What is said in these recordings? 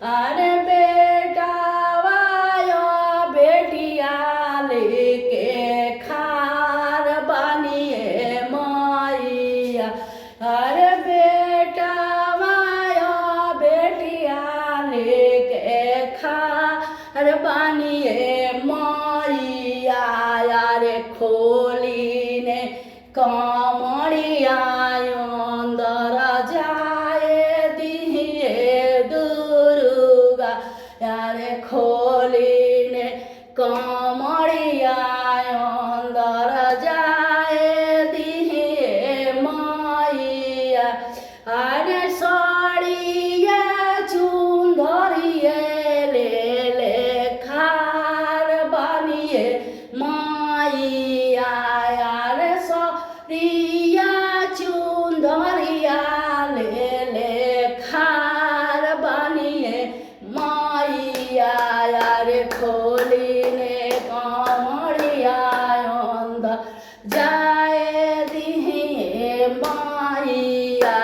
अरे बेटावाया बेटिया लेके खार बनिए मैया। अरे बेटावाया बेटिया लेके खार बनिए मैया। रे खोली ने कमरिया अंदर जाए दिए दुर्गा। यारे खोली ने कमरिया अंदर जाए दिए मैया। अरे साड़िया चुंदरिया ले ले खार बनिए मैया। रे साड़िया चुंदरिया ले ले खार बनिए मैया। रे खोली ने कमरिया अंदर जाए दिए मैया।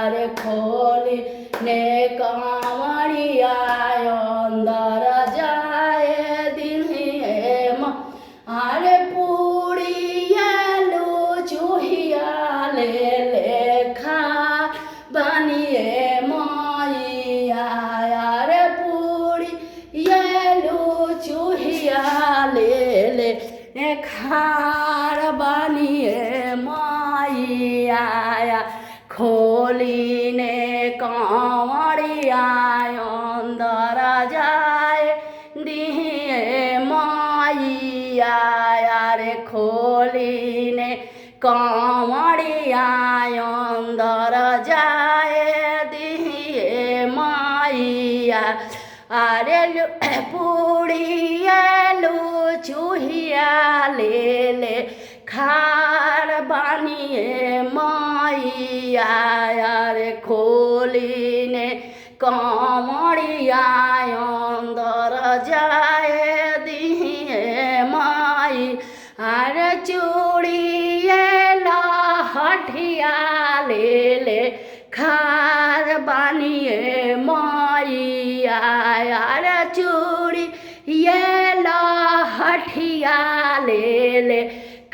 रे खोली ने कमरिया अंदर जाए दिए। अरे पूड़िया लुचुहिया ले ले खा बनिए मैया। रे पूड़ी ये लुचुहिया ले ले खार बनिए मैया। खोली ने कमरिया अंदर जाए दिए मैया। रे खोली ने कमरिया अंदर जाए दिए मैया। अरे पूड़िया लुचुहिया ले ले खार बनिए मैया। रे खोली ने कमरिया अंदर जाए दिए माई। अरे चूड़िया लहठिया ले ले खार बनिए मैया। रे चूड़ी ये लहठिया ले ले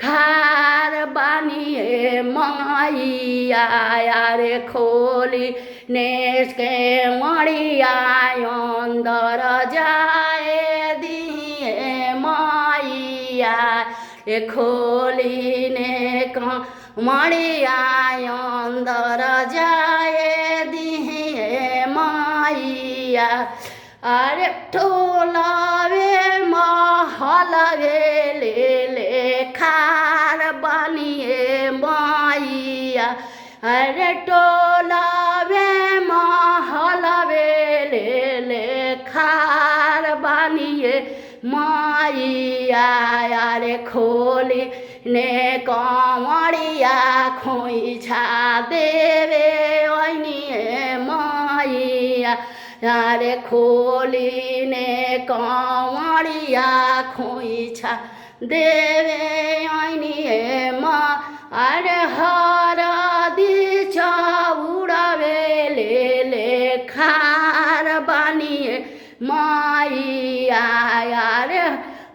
खार बनिए मैया। रे खोली नेस के मड़िया अंदर जाए दिए मैया। रे खोली ने कमरिया अंदर जाए दिए मैया। अरे टोलावे महलवे ले ले खार बनिए मैया। अरे टोलावे महलवे ले ले खार बनिए मैया। रे खोली ने कमरिया खोइछा देवे ओनिए मैया। रे खोली ने कमरिया खोइछा देवे ओनिए माँ। अरे हरदी चौड़ावे ले ले खार बनिए मैया। रे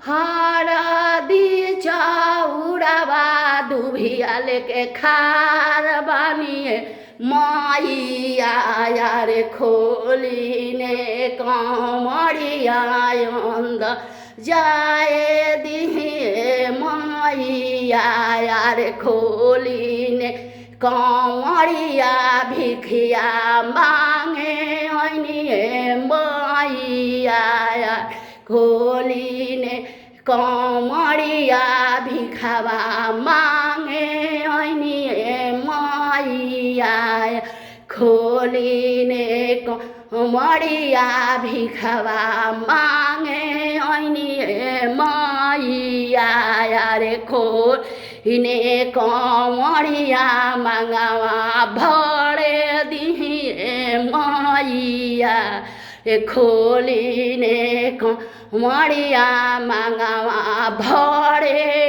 हरदी चौड़ावा दुभिया लेके खार बनिए मैया। रे खोली ने कमरिया अंदर जाए दिए मैया। रे खोली ने कमरिया भिखिया मांगे ओनिए मैया। खोली ने कमरिया भिखावा मांगे ओनिए मैया। खोली ने कमरिया भिखावा मांगे ओनिए मैया। रे खोली ने कमरिया मांगावा भरे दिए मैया। खोली ने कमरिया मांगावा भरे